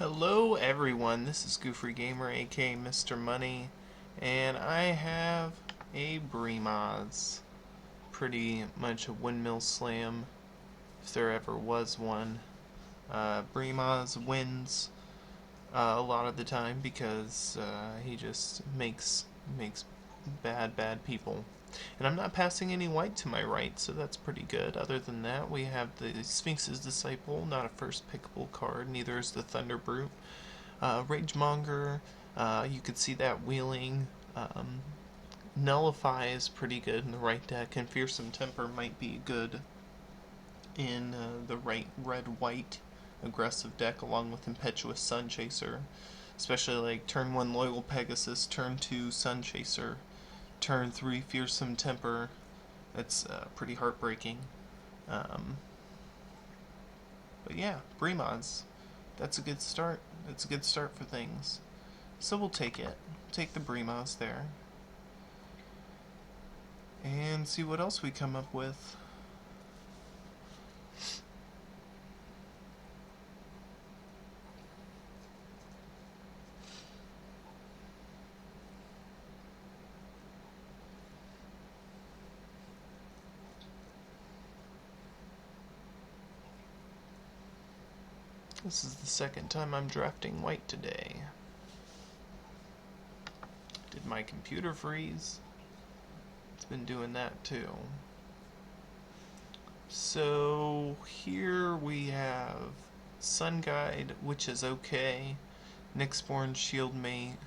Hello everyone, this is Goofrey Gamer aka Mr. Money, and I have a Bremoz. Pretty much a windmill slam, if there ever was one. Bremoz wins a lot of the time because he just makes bad people. And I'm not passing any white to my right, so that's pretty good. Other than that, we have the Sphinx's Disciple, not a first pickable card. Neither is the Thunderbrute. Ragemonger, you could see that wheeling. Nullify is pretty good in the right deck, and Fearsome Temper might be good in the right red-white aggressive deck, along with Impetuous Sunchaser. Especially like turn 1 Loyal Pegasus, turn 2 Sunchaser, turn 3 Fearsome Temper. That's pretty heartbreaking. But yeah, Bremoz. That's a good start. That's a good start for things. So we'll take it. Take the Bremoz there. And see what else we come up with. This is the second time I'm drafting white today. Did my computer freeze? It's been doing that too. So here we have Sun Guide, which is okay. Nyxborn Shieldmate,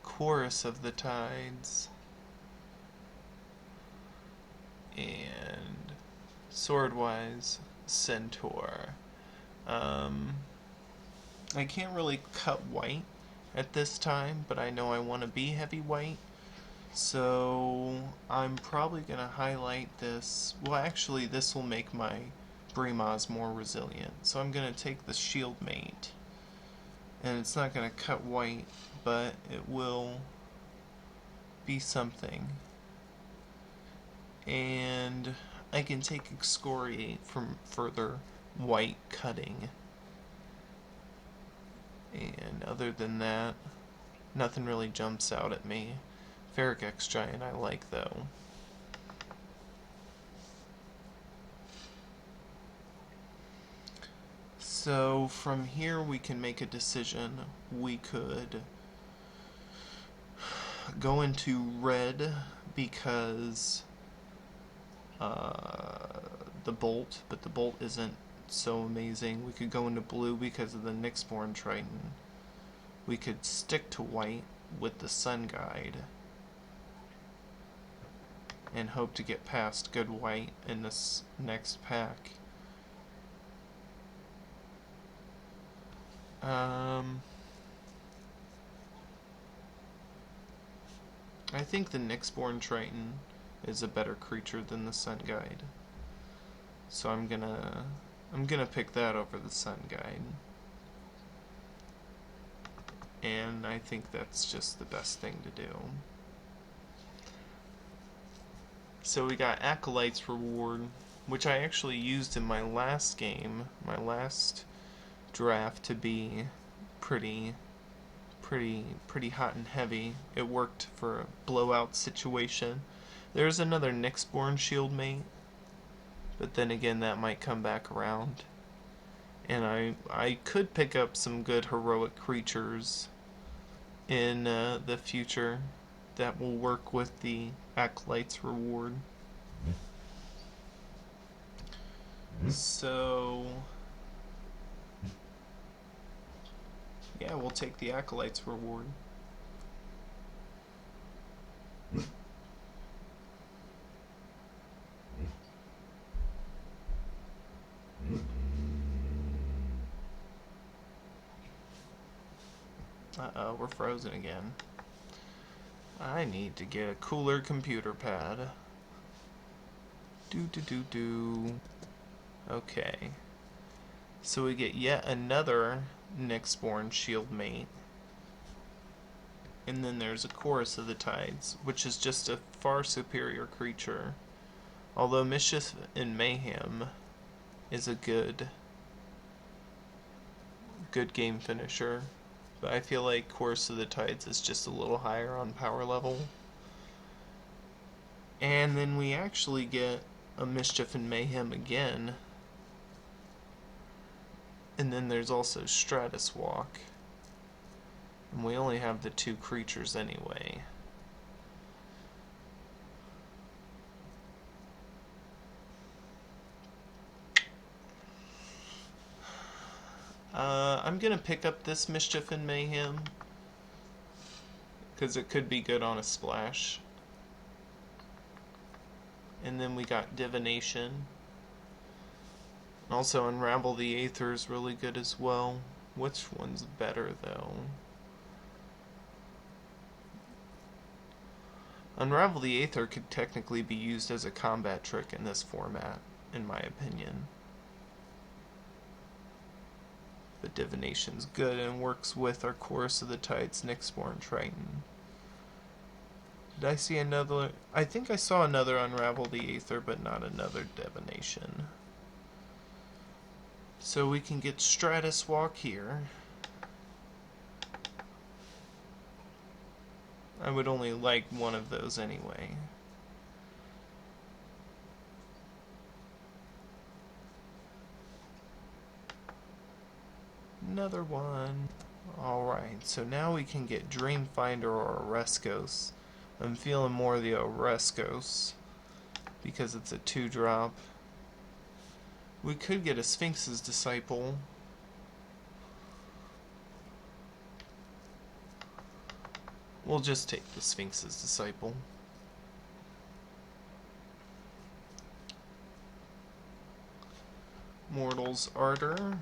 Chorus of the Tides, and Swordwise Centaur. I can't really cut white at this time, but I know I want to be heavy white. So I'm probably going to highlight this. Well, actually, this will make my Bremoz more resilient. So I'm going to take the Shieldmate. And it's not going to cut white, but it will be something. And I can take Excoriate from further white cutting. And other than that, nothing really jumps out at me. Ferric X-Giant I like, though. So from here we can make a decision. We could go into red because the Bolt, but the Bolt isn't so amazing. We could go into blue because of the Nyxborn Triton. We could stick to white with the Sun Guide and hope to get past good white in this next pack. I think the Nyxborn Triton is a better creature than the Sun Guide. So I'm gonna pick that over the Sun Guide. And I think that's just the best thing to do. So we got Acolyte's Reward, which I actually used in my last game, my last draft, to be pretty hot and heavy. It worked for a blowout situation. There's another Nyxborn Shieldmate, but then again that might come back around. And I could pick up some good heroic creatures in the future that will work with the Acolyte's Reward. So yeah, we'll take the Acolyte's Reward. Uh-oh, we're frozen again. I need to get a cooler computer pad. Do. Okay. So we get yet another Nyxborn Shieldmate. And then there's a Chorus of the Tides, which is just a far superior creature. Although Mischief and Mayhem is a good good game finisher. But I feel like Chorus of the Tides is just a little higher on power level. And then we actually get a Mischief and Mayhem again. And then there's also Stratus Walk. And we only have the 2 creatures anyway. I'm gonna pick up this Mischief and Mayhem because it could be good on a splash. And then we got Divination. Also, Unravel the Aether is really good as well. Which one's better though? Unravel the Aether could technically be used as a combat trick in this format, in my opinion. But Divination's good and works with our Chorus of the Tides Nyxborn Triton. Did I see another? I think I saw another Unravel the Aether, but not another Divination. So we can get Stratus Walk here. I would only like one of those anyway. Another one. Alright, so now we can get Dreamfinder or Oreskos. I'm feeling more the Oreskos because it's a 2-drop. We could get a Sphinx's Disciple. We'll just take the Sphinx's Disciple. Mortal's Ardor.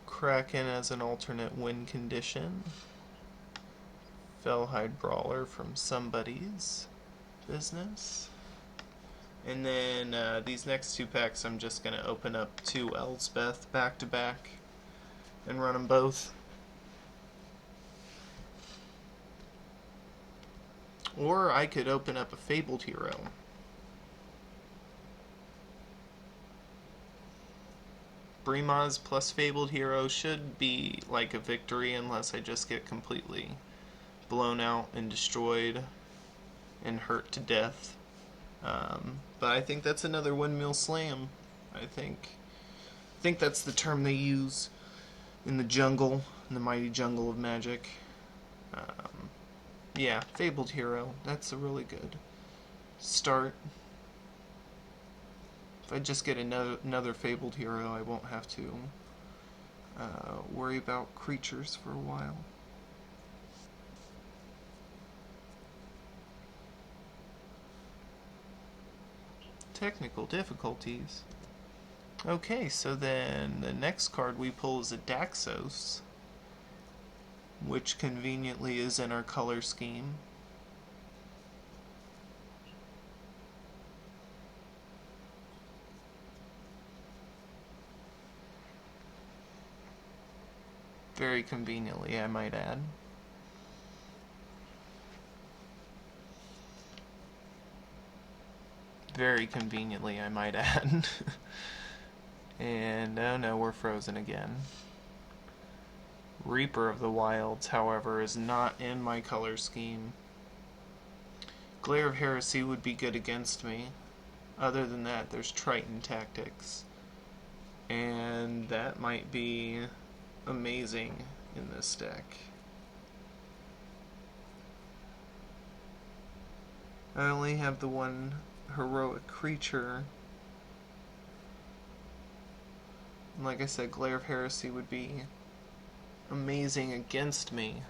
Kraken as an alternate win condition. Fellhide Brawler from Somebody's Business. And then these next 2 packs I'm just going to open up 2 Elspeth back to back and run them both. Or I could open up a Fabled Hero. Brimaz plus Fabled Hero should be like a victory unless I just get completely blown out and destroyed and hurt to death. But I think that's another Windmill Slam. I think that's the term they use in the jungle, in the mighty jungle of Magic. Yeah, Fabled Hero. That's a really good start. If I just get another Fabled Hero, I won't have to worry about creatures for a while. Technical difficulties. Okay, so then the next card we pull is a Daxos, which conveniently is in our color scheme. Very conveniently, I might add. Very conveniently, I might add. And oh no, we're frozen again. Reaper of the Wilds, however, is not in my color scheme. Glare of Heresy would be good against me. Other than that, there's Triton Tactics. And that might be amazing in this deck. I only have the one heroic creature. And like I said, Glare of Heresy would be amazing against me.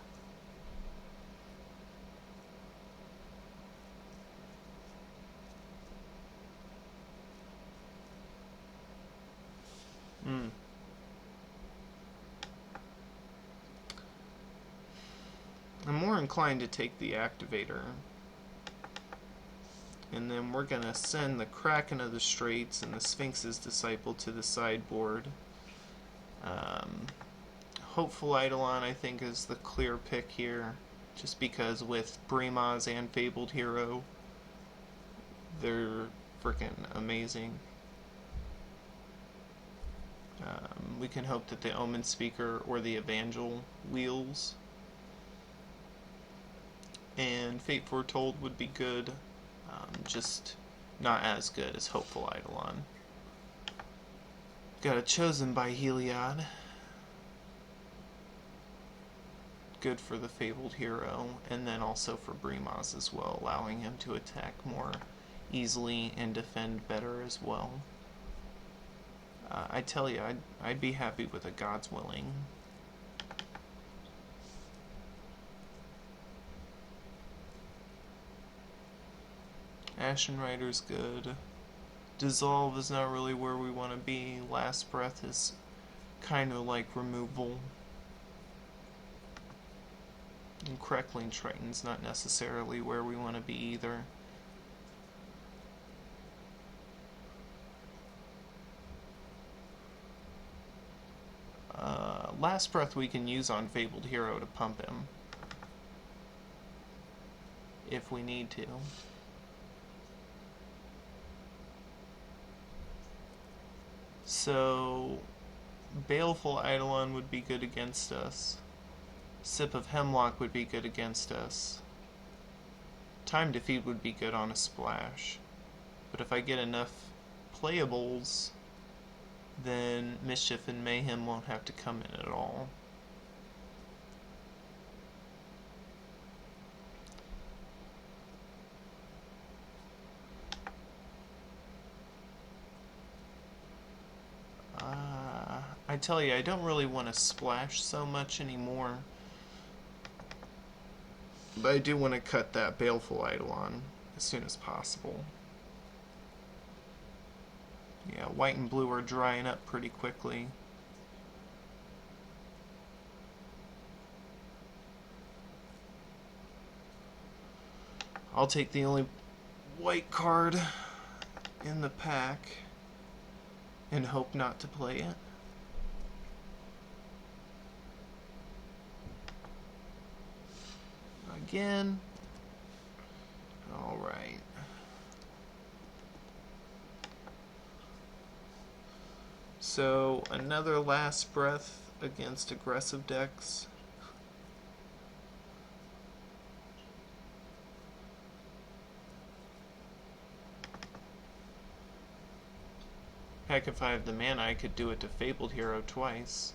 I'm more inclined to take the Activator. And then we're going to send the Kraken of the Straits and the Sphinx's Disciple to the sideboard. Hopeful Eidolon, I think, is the clear pick here. Just because with Brimaz and Fabled Hero, they're freaking amazing. We can hope that the Omen Speaker or the Evangel wheels. And Fate Foretold would be good, just not as good as Hopeful Eidolon. Got a Chosen by Heliod. Good for the Fabled Hero, and then also for Brimaz as well, allowing him to attack more easily and defend better as well. I tell you, I'd be happy with a God's Willing. Ashen Rider's good. Dissolve is not really where we want to be. Last Breath is kind of like removal. And Crackling Triton's not necessarily where we want to be either. Last Breath we can use on Fabled Hero to pump him, if we need to. So, Baleful Eidolon would be good against us. Sip of Hemlock would be good against us. Time Defeat would be good on a splash. But if I get enough playables, then Mischief and Mayhem won't have to come in at all. I tell you, I don't really want to splash so much anymore. But I do want to cut that Baleful Eidolon as soon as possible. Yeah, white and blue are drying up pretty quickly. I'll take the only white card in the pack and hope not to play it. Again. Alright. So, another Last Breath against aggressive decks. Heck, if I have the mana, I could do it to Fabled Hero twice.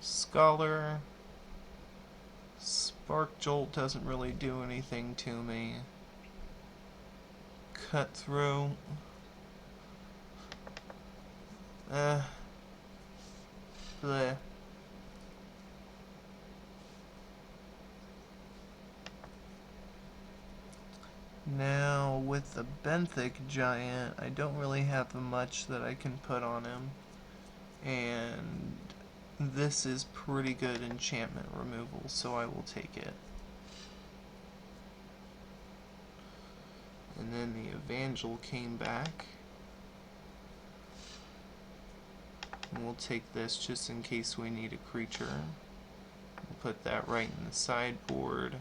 Scholar. Spark Jolt doesn't really do anything to me. Cut Through. Bleh. Now, with the Benthic Giant, I don't really have much that I can put on him. And this is pretty good enchantment removal, so I will take it. And then the Evangel came back. And we'll take this just in case we need a creature. We'll put that right in the sideboard.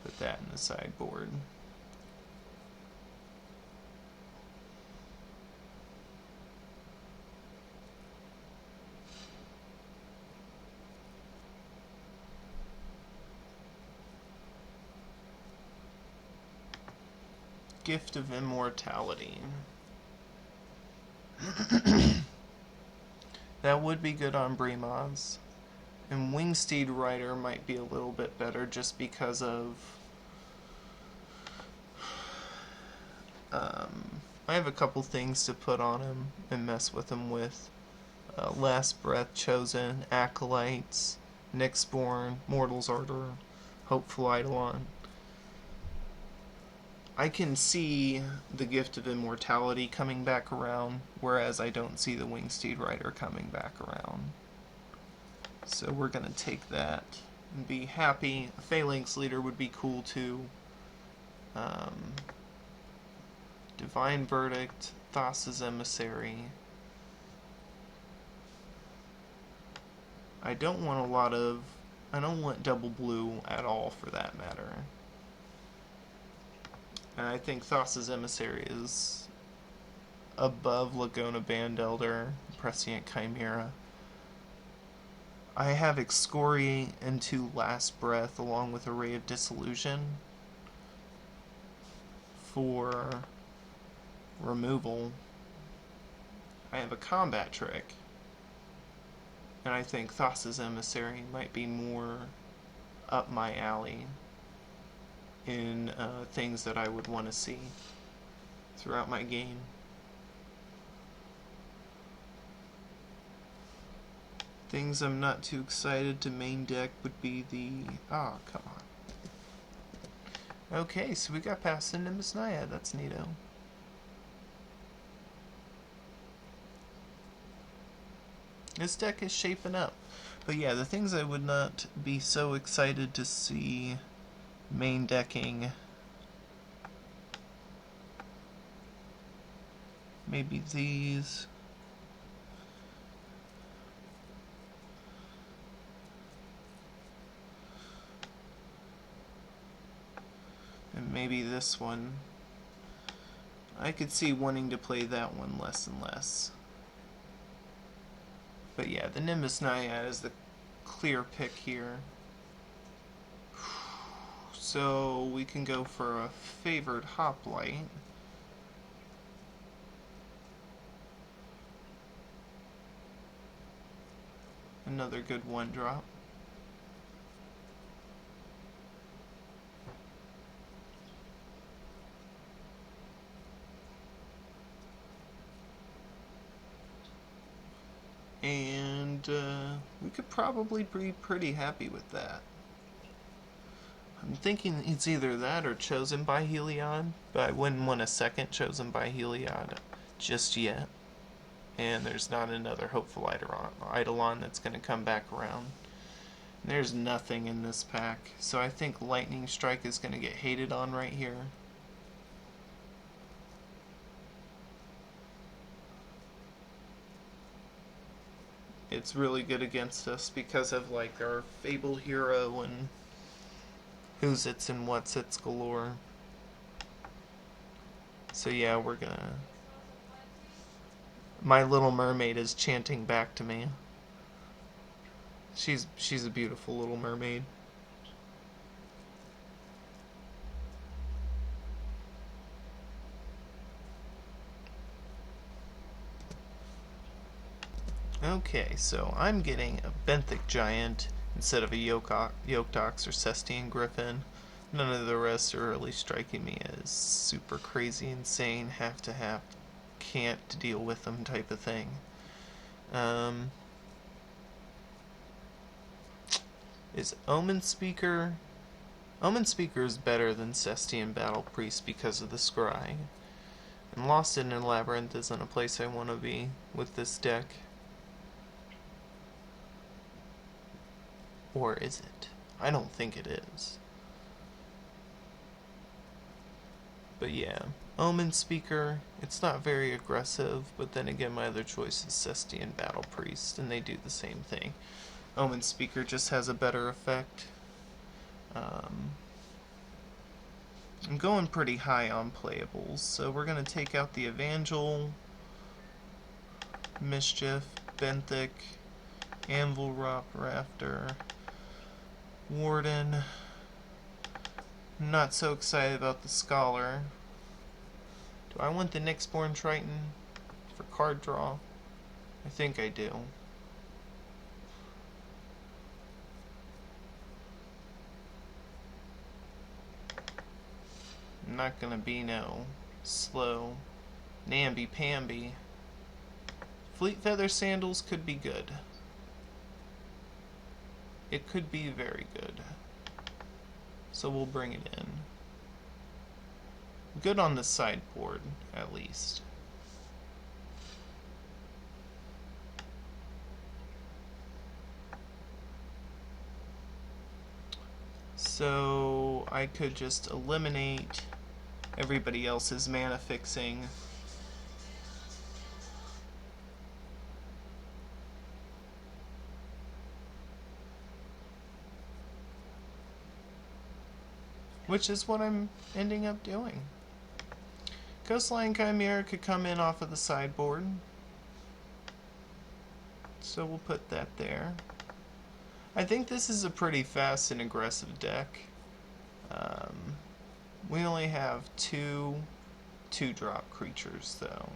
Put that in the sideboard. Gift of Immortality. That would be good on Brimaz. And Wingsteed Rider might be a little bit better just because of... I have a couple things to put on him and mess with him with. Last Breath, Chosen, Acolytes, Nyxborn, Mortal's Ardor, Hopeful Eidolon. I can see the Gift of Immortality coming back around, whereas I don't see the Wingsteed Rider coming back around. So we're going to take that and be happy. A Phalanx Leader would be cool too. Divine Verdict, Thassa's Emissary. I don't want a lot of I don't want double blue at all, for that matter. And I think Thassa's Emissary is above Laguna Band Elder, Prescient Chimera. I have Excoriate into Last Breath along with Array of Disillusion for removal. I have a combat trick, and I think Thassa's Emissary might be more up my alley in things that I would want to see throughout my game. Things I'm not too excited to main deck would be the... Ah, come on. Okay, so we got past the Nimbus Naiad. That's neato. This deck is shaping up. But yeah, the things I would not be so excited to see main decking... Maybe these... And maybe this one. I could see wanting to play that one less and less. But yeah, the Nimbus Naiad is the clear pick here. So we can go for a favored Hoplite. Another good one drop. And we could probably be pretty happy with that. I'm thinking it's either that or Chosen by Heliod, but I wouldn't want a second Chosen by Heliod just yet. And there's not another Hopeful Eidolon that's going to come back around. There's nothing in this pack, so I think Lightning Strike is going to get hated on right here. It's really good against us because of like our Fabled Hero and who's its and what's its galore. So yeah, we're gonna... My Little Mermaid is chanting back to me. She's a beautiful little mermaid. Okay, so I'm getting a Benthic Giant instead of a Yoked Ox or Cestian Griffin. None of the rest are really striking me as super crazy, insane, have to have, can't deal with them type of thing. Is Omen Speaker... Omen Speaker is better than Cestian Battle Priest because of the Scry. And Lost in a Labyrinth isn't a place I want to be with this deck. Or is it? I don't think it is. But yeah, Omen Speaker, it's not very aggressive, but then again my other choice is Cestian Battle Priest, and they do the same thing. Omen Speaker just has a better effect. I'm going pretty high on playables, so we're going to take out the Evangel, Mischief, Benthic, Anvil Rafter, Warden. I'm not so excited about the Scholar. Do I want the Nyxborn Triton for card draw? I think I do. I'm not gonna be no slow namby-pamby. Fleet Feather Sandals could be good. It could be very good. So we'll bring it in. Good on the sideboard, at least. So I could just eliminate everybody else's mana fixing. which is what I'm ending up doing. Coastline Chimera could come in off of the sideboard, so we'll put that there. I think this is a pretty fast and aggressive deck. We only have two 2-drop creatures though,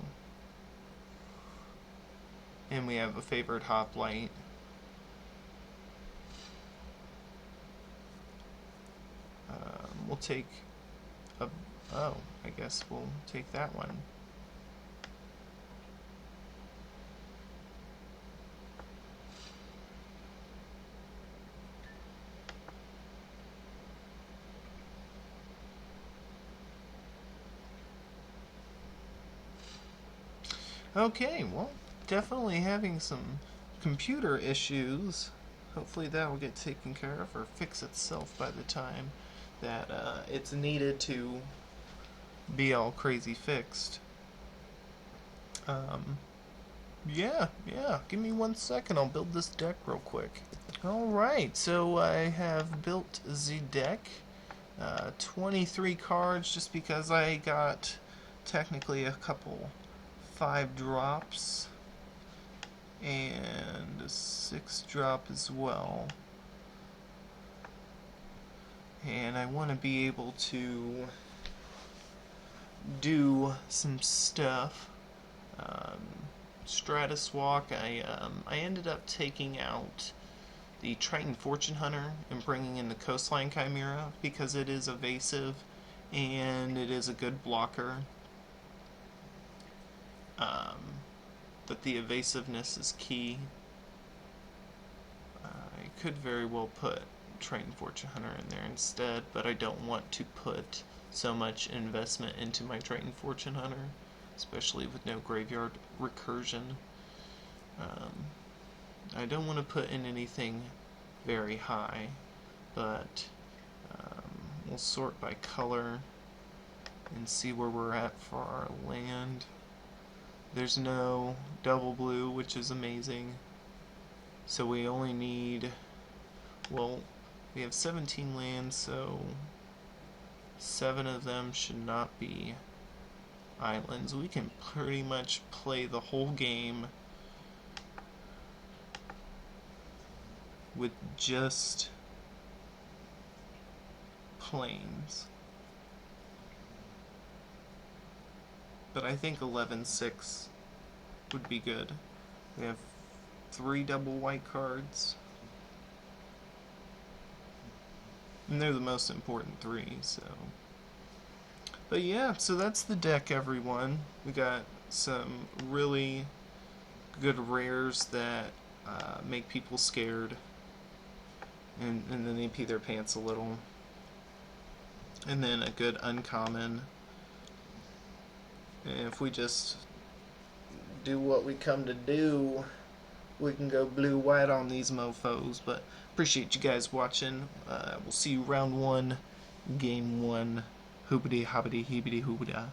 and we have a favored Hoplite. We'll take a... oh, I guess we'll take that one. Okay, well, definitely having some computer issues. Hopefully that will get taken care of or fix itself by the time that it's needed to be all crazy fixed. Yeah, give me 1 second, I'll build this deck real quick. Alright, so I have built the deck. 23 cards just because I got technically a couple 5 drops and a 6-drop as well. And I want to be able to do some stuff. Stratus Walk, I ended up taking out the Triton Fortune Hunter and bringing in the Coastline Chimera because it is evasive and it is a good blocker. But the evasiveness is key. I could very well put Triton Fortune Hunter in there instead, but I don't want to put so much investment into my Triton Fortune Hunter, especially with no graveyard recursion. I don't want to put in anything very high, but we'll sort by color and see where we're at for our land. There's no double blue, which is amazing. So we only need, well, we have 17 lands, so 7 of them should not be islands. We can pretty much play the whole game with just plains. But I think 11-6 would be good. We have 3 double white cards. And they're the most important 3, so. But yeah, so that's the deck, everyone. We got some really good rares that make people scared. And then they pee their pants a little. And then a good uncommon. And if we just do what we come to do, we can go blue-white on these mofos. But appreciate you guys watching. We'll see you round 1, game 1. Hoobity hobbity heebity hoobida.